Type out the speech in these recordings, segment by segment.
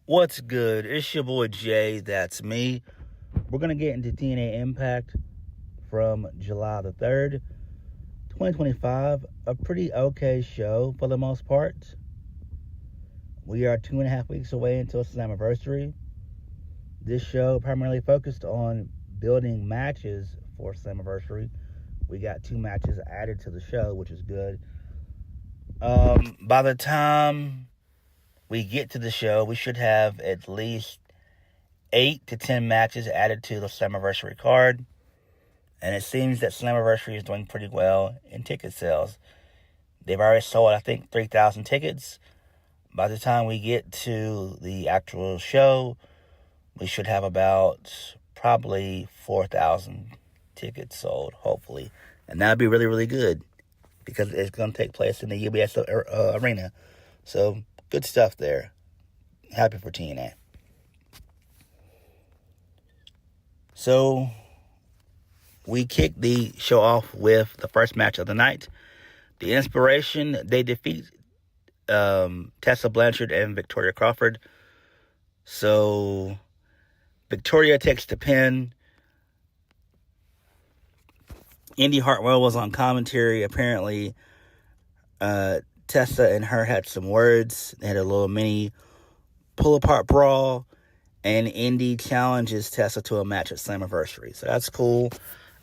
What's good? It's your boy Jay, that's me. We're going to get into TNA Impact from July the 3rd, 2025. A pretty okay show for the most part. We are 2.5 weeks away until Slammiversary. This show primarily focused on building matches for Slammiversary. We got 2 matches added to the show, which is good. By the time we get to the show, we should have at least 8 to 10 matches added to the Slammiversary card. And it seems that Slammiversary is doing pretty well in ticket sales. They've already sold, I think, 3,000 tickets. By the time we get to the actual show, we should have about probably 4,000 tickets sold, hopefully. And that would be really, really good because it's going to take place in the UBS arena. So, good stuff there. Happy for TNA. So, we kicked the show off with the first match of the night. The Inspiration, they defeat Tessa Blanchard and Victoria Crawford. So, Victoria takes the pin. Indy Hartwell was on commentary. Apparently, Tessa and her had some words. They had a little mini pull-apart brawl. And Indy challenges Tessa to a match at Slammiversary. So that's cool.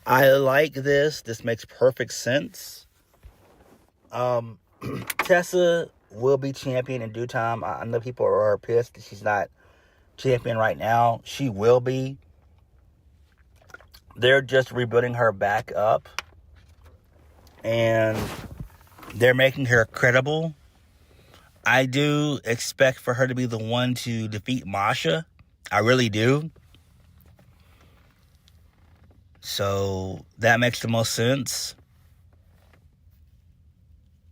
I like this. This makes perfect sense. Tessa will be champion in due time. I know people are pissed that she's not champion right now. She will be. They're just rebuilding her back up. And they're making her credible. I do expect for her to be the one to defeat Masha. I really do. So that makes the most sense.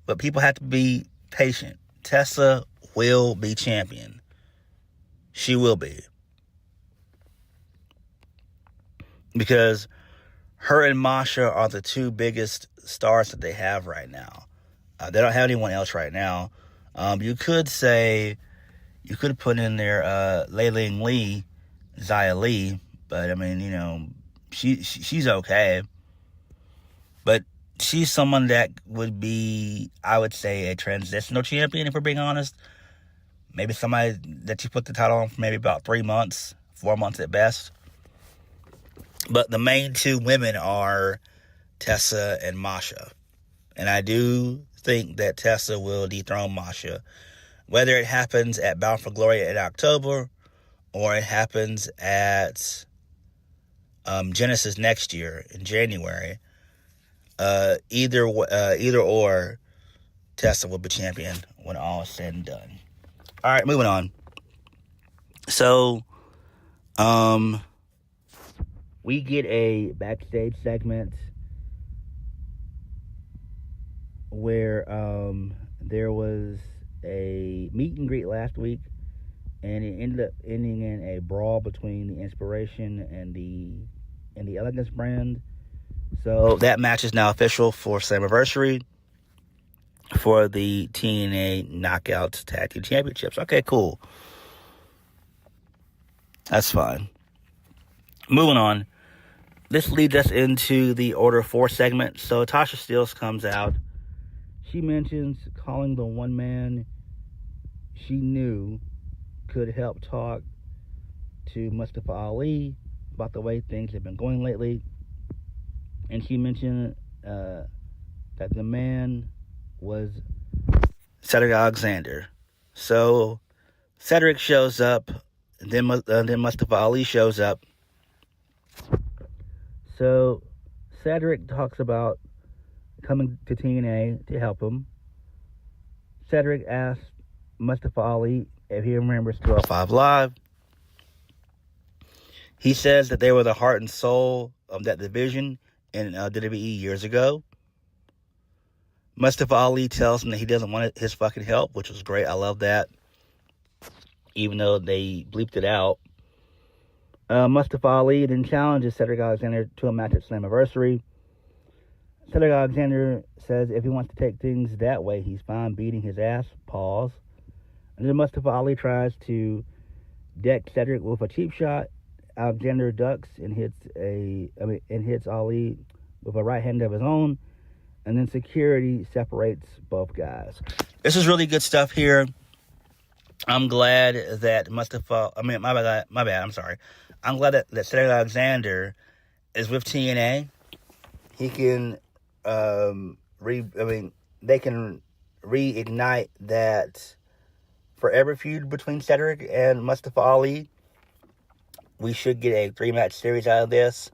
But people have to be patient. Tessa will be champion. She will be. Because her and Masha are the 2 biggest stars that they have right now. They don't have anyone else right now. You could put in there Lei-Ling Lee, Xia Li, but I mean, you know, she's okay. But she's someone that would be, I would say, a transitional champion, if we're being honest. Maybe somebody that you put the title on for maybe about 3 months, 4 months at best. But the main 2 women are Tessa and Masha. And I do think that Tessa will dethrone Masha. Whether it happens at Bound for Glory in October or it happens at Genesis next year in January, either or, Tessa will be champion when all is said and done. All right, moving on. So, we get a backstage segment where there was a meet and greet last week, and it ended up ending in a brawl between the Inspiration and the Elegance brand. So that match is now official for Slammiversary for the TNA Knockouts Tag Team Championships. Okay, cool. That's fine. Moving on. This leads us into the Order 4 segment. So Tasha Steelz comes out. She mentions calling the one man she knew could help talk to Mustafa Ali about the way things have been going lately. And she mentioned that the man was Cedric Alexander. So Cedric shows up, then Mustafa Ali shows up. So Cedric talks about coming to TNA to help him. Cedric asked Mustafa Ali if he remembers 205 Live. He says that they were the heart and soul of that division in WWE years ago. Mustafa Ali tells him that he doesn't want his fucking help, which was great. I love that. Even though they bleeped it out. Mustafa Ali then challenges Cedric Alexander to a match at Slammiversary. Cedric Alexander says if he wants to take things that way, he's fine beating his ass. Pause. And then Mustafa Ali tries to decks Cedric with a cheap shot. Alexander ducks and hits Ali with a right hand of his own, and then security separates both guys. This is really good stuff here. I'm glad that Mustafa. My bad. I'm sorry. I'm glad that Cedric Alexander is with TNA. He can they can reignite that forever feud between Cedric and Mustafa Ali. We should get a 3-match series out of this.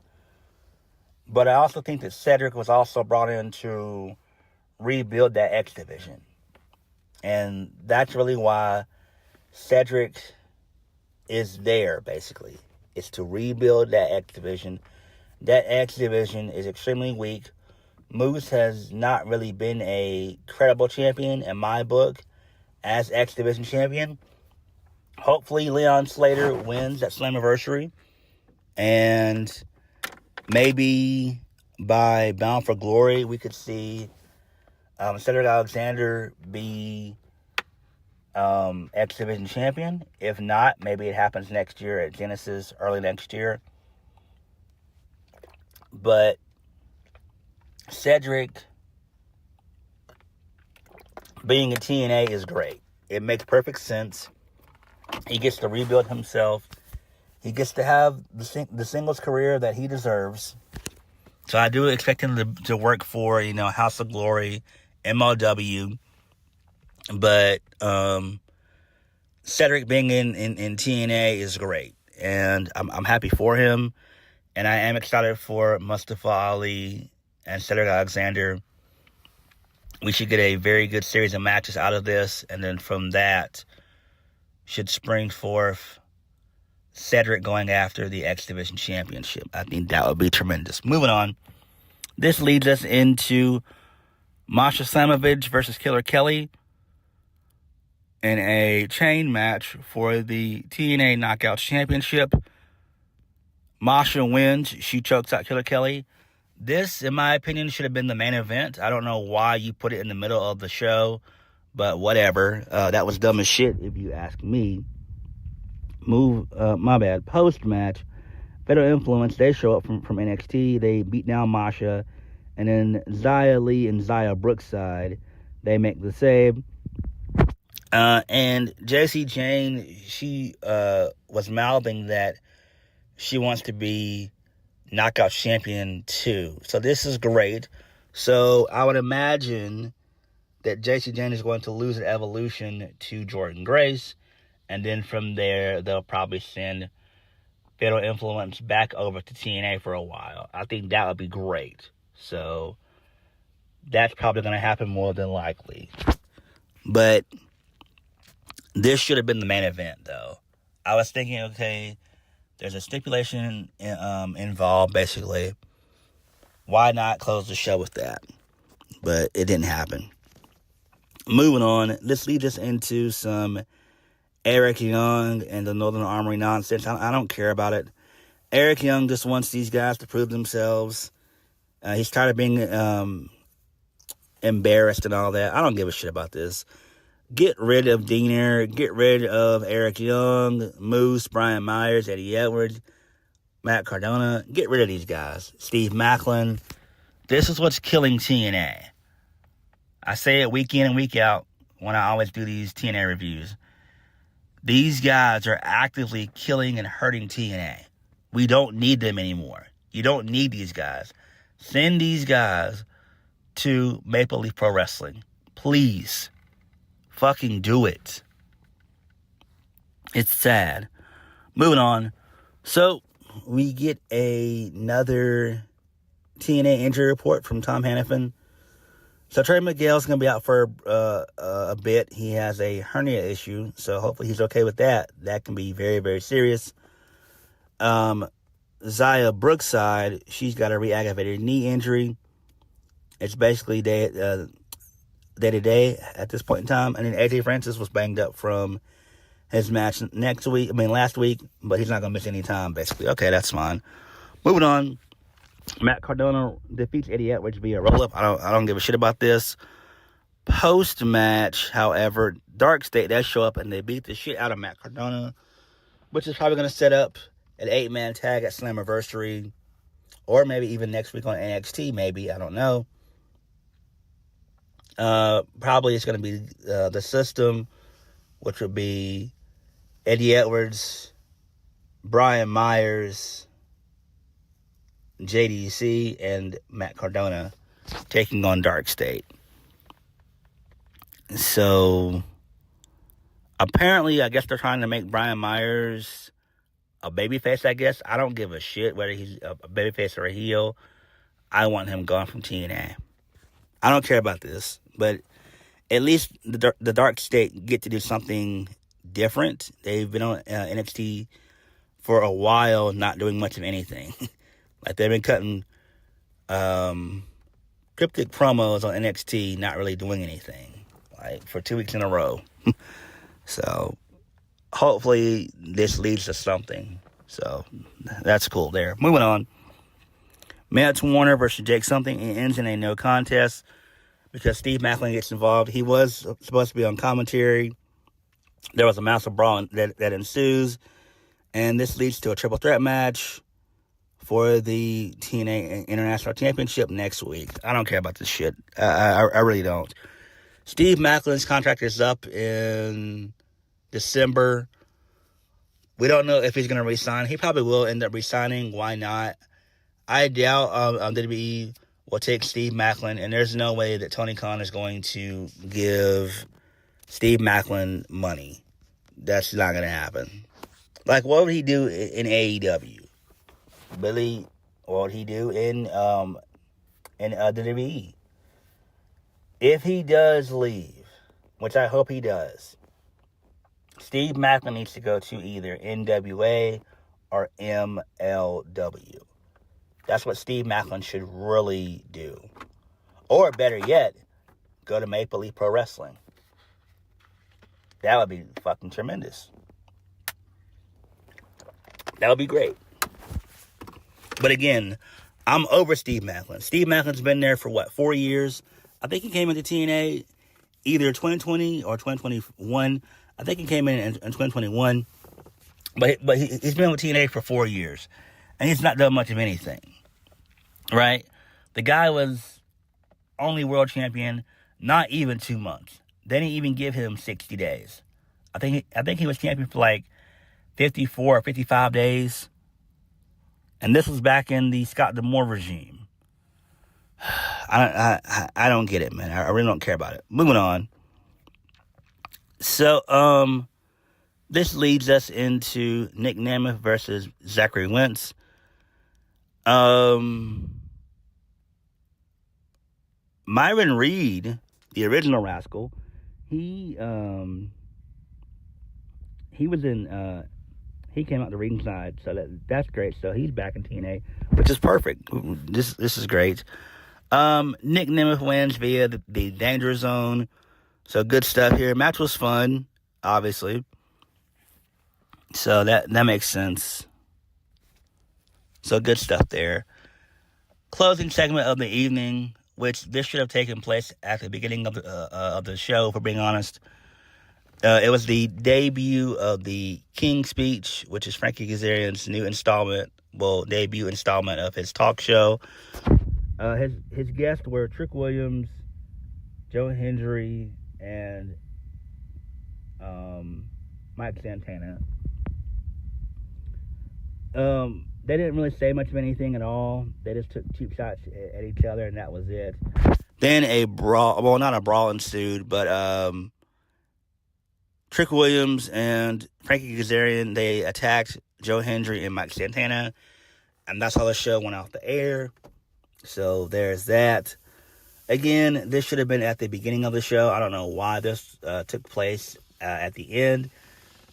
But I also think that Cedric was also brought in to rebuild that X division. And that's really why Cedric is there, basically. It's to rebuild that X division. That X division is extremely weak. Moose has not really been a credible champion in my book as X division champion. Hopefully Leon Slater wins at Slammiversary. And maybe by Bound for Glory, we could see Cedric Alexander be X Division champion. If not, maybe it happens next year at Genesis, early next year. But Cedric being a TNA is great. It makes perfect sense. He gets to rebuild himself. He gets to have the singles career that he deserves. So I do expect him to work for, House of Glory, MLW. But Cedric being in TNA is great. And I'm happy for him. And I am excited for Mustafa Ali and Cedric Alexander. We should get a very good series of matches out of this. And then from that should spring forth Cedric going after the X Division Championship. I think that would be tremendous. Moving on. This leads us into Masha Slamovich versus Killer Kelly in a chain match for the TNA Knockouts Championship. Masha wins. She chokes out Killer Kelly. This, in my opinion, should have been the main event. I don't know why you put it in the middle of the show, but whatever. That was dumb as shit, if you ask me. Post-match, Fatal Influence, they show up from NXT. They beat down Masha. And then Xia Li and Xia Brookside, they make the save. And Jacy Jayne, she was mouthing that she wants to be Knockout Champion too. So this is great. So I would imagine that Jacy Jayne is going to lose at Evolution to Jordynne Grace. And then from there, they'll probably send Fatal Influence back over to TNA for a while. I think that would be great. So that's probably going to happen more than likely. But this should have been the main event, though. I was thinking, okay, there's a stipulation involved, basically. Why not close the show with that? But it didn't happen. Moving on, this leads us into some Eric Young and the Northern Armory nonsense. I don't care about it. Eric Young just wants these guys to prove themselves. He's tired of being embarrassed and all that. I don't give a shit about this. Get rid of Diener. Get rid of Eric Young, Moose, Brian Myers, Eddie Edwards, Matt Cardona. Get rid of these guys. Steve Macklin. This is what's killing TNA. I say it week in and week out when I always do these TNA reviews. These guys are actively killing and hurting TNA. We don't need them anymore. You don't need these guys. Send these guys to Maple Leaf Pro Wrestling. Please. Fucking do it. It's sad. Moving on. So, we get another TNA injury report from Tom Hannafin. So, Trey Miguel's going to be out for a bit. He has a hernia issue, so hopefully he's okay with that. That can be very, very serious. Xia Brookside, she's got a reactivated knee injury. It's basically day-to-day at this point in time. And then AJ Francis was banged up from his match last week, but he's not going to miss any time, basically. Okay, that's fine. Moving on. Matt Cardona defeats Eddie Edwards via roll-up. I don't give a shit about this. Post-match, however, Dark State, they show up and they beat the shit out of Matt Cardona. which is probably going to set up an 8-man tag at Slammiversary, or maybe even next week on NXT, maybe, I don't know. Probably it's going to be the System, which would be Eddie Edwards, Brian Myers, JDC, and Matt Cardona taking on Dark State. So, apparently, I guess they're trying to make Brian Myers a babyface, I guess. I don't give a shit whether he's a babyface or a heel. I want him gone from TNA. I don't care about this, but at least the Dark State get to do something different. They've been on NXT for a while, not doing much of anything. Like, they've been cutting cryptic promos on NXT, not really doing anything, like, for 2 weeks in a row. So, hopefully, this leads to something. So, that's cool there. Moving on. Matt Warner versus Jake something. It ends in a no contest because Steve Maclin gets involved. He was supposed to be on commentary. There was a massive brawl that ensues. And this leads to a triple threat match for the TNA International Championship next week. I don't care about this shit. I really don't. Steve Maclin's contract is up in December. We don't know if he's going to resign. He probably will end up resigning. Why not? I doubt WWE will take Steve Maclin, and there's no way that Tony Khan is going to give Steve Maclin money. That's not going to happen. Like, what would he do in AEW? Billy, what would he do in WWE? If he does leave, which I hope he does, Steve Maclin needs to go to either NWA or MLW. That's what Steve Maclin should really do. Or better yet, go to Maple Leaf Pro Wrestling. That would be fucking tremendous. That would be great. But again, I'm over Steve Maclin. Steve Maclin's been there for 4 years? I think he came into TNA either 2020 or 2021. I think he came in 2021. But he's been with TNA for 4 years. And he's not done much of anything. Right? The guy was only world champion not even 2 months. They didn't even give him 60 days. I think he was champion for like 54 or 55 days. And this was back in the Scott D'Amore regime. I don't get it, man. I really don't care about it. Moving on. So, this leads us into Nick Nemeth versus Zachary Wentz. Myron Reed, the original Rascal, he was in, he came out the ringside, so that's great. So he's back in TNA, which is perfect. This is great. Nick Nemeth wins via the Danger Zone. So good stuff here. Match was fun, obviously. So that makes sense. So good stuff there. Closing segment of the evening, which this should have taken place at the beginning of the show, for being honest. It was the debut of the King Speech, which is Frankie Kazarian's new debut installment of his talk show. His guests were Trick Williams, Joe Hendry, and Mike Santana. They didn't really say much of anything at all. They just took cheap shots at each other, and that was it. Then a brawl, well, not a brawl ensued, but Trick Williams and Frankie Kazarian, they attacked Joe Hendry and Mike Santana, and that's how the show went off the air. So there's that. Again, this should have been at the beginning of the show. I don't know why this took place at the end.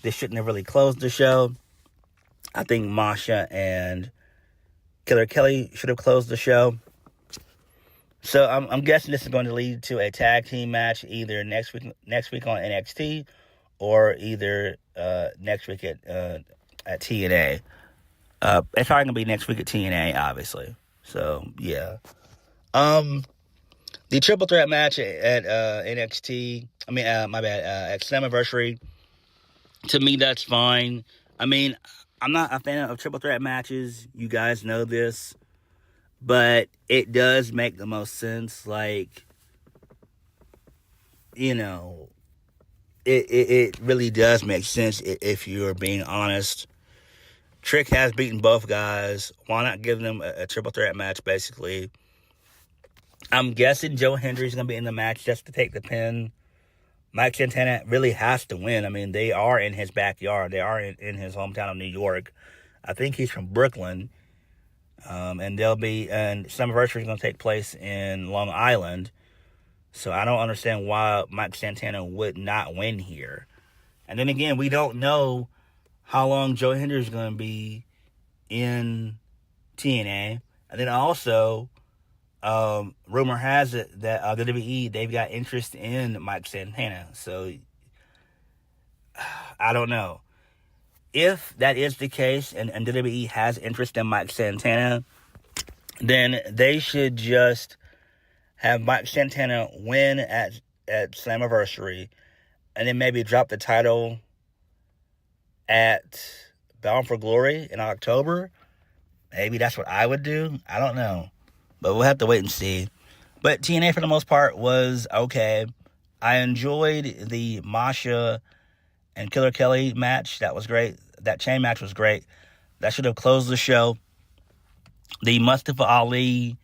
This shouldn't have really closed the show. I think Masha and Killer Kelly should have closed the show. So I'm guessing this is going to lead to a tag team match either next week on NXT or either next week at TNA. It's probably going to be next week at TNA, obviously. So, yeah. The triple threat match at NXT, at Slammiversary, to me, that's fine. I mean, I'm not a fan of triple threat matches. You guys know this. But it does make the most sense. Like, you know, it really does make sense if you're being honest. Trick has beaten both guys. Why not give them a triple threat match, basically? I'm guessing Joe Hendry's going to be in the match just to take the pin. Mike Santana really has to win. I mean, they are in his backyard. They are in his hometown of New York. I think he's from Brooklyn. And Slammiversary is going to take place in Long Island. So I don't understand why Mike Santana would not win here. And then again, we don't know how long Joe Hendry is going to be in TNA. And then also, rumor has it that WWE, they've got interest in Mike Santana. So I don't know. If that is the case and WWE has interest in Mike Santana, then they should just have Mike Santana win at Slammiversary and then maybe drop the title at Bound for Glory in October. Maybe that's what I would do. I don't know. But we'll have to wait and see. But TNA, for the most part, was okay. I enjoyed the Masha and Killer Kelly match. That was great. That chain match was great. That should have closed the show. The Mustafa Ali,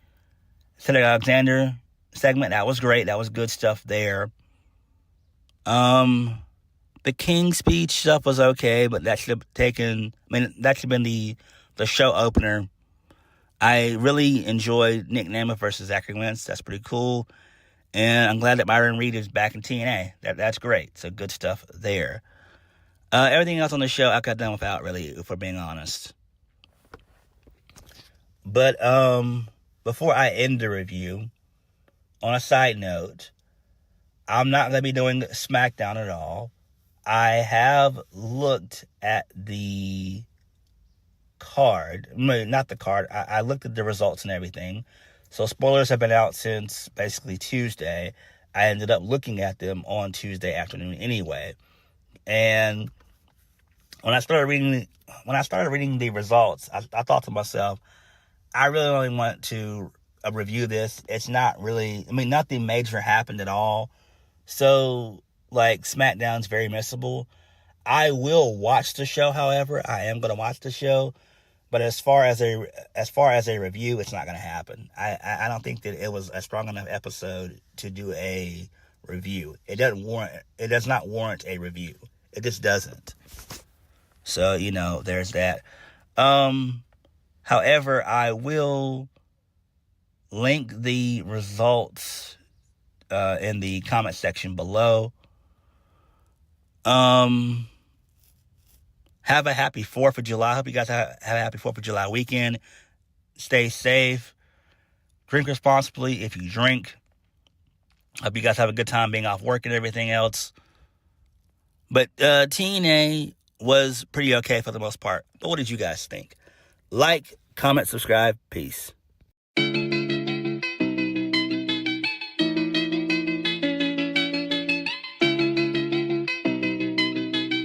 Cedric Alexander segment, that was great. That was good stuff there. The King speech stuff was okay, but that should have been the show opener. I really enjoyed Nick Nemeth versus Zachary Wentz. That's pretty cool. And I'm glad that Byron Reed is back in TNA. That's great. So good stuff there. Everything else on the show I got done without, really, if we're being honest. But before I end the review, on a side note, I'm not going to be doing SmackDown at all. I have looked at the card. Not the card. I looked at the results and everything. So spoilers have been out since basically Tuesday. I ended up looking at them on Tuesday afternoon anyway. And when I started reading the results, I thought to myself, I really only want to review this. It's not really, nothing major happened at all. So, SmackDown's very missable. I will watch the show, however. I am going to watch the show. But as far as a review, it's not going to happen. I don't think that it was a strong enough episode to do a review. It does not warrant a review. It just doesn't. So, there's that. However, I will link the results in the comment section below. Have a happy 4th of July. I hope you guys have a happy 4th of July weekend. Stay safe. Drink responsibly if you drink. Hope you guys have a good time being off work and everything else. But TNA was pretty okay for the most part. But what did you guys think? Like, comment, subscribe. Peace.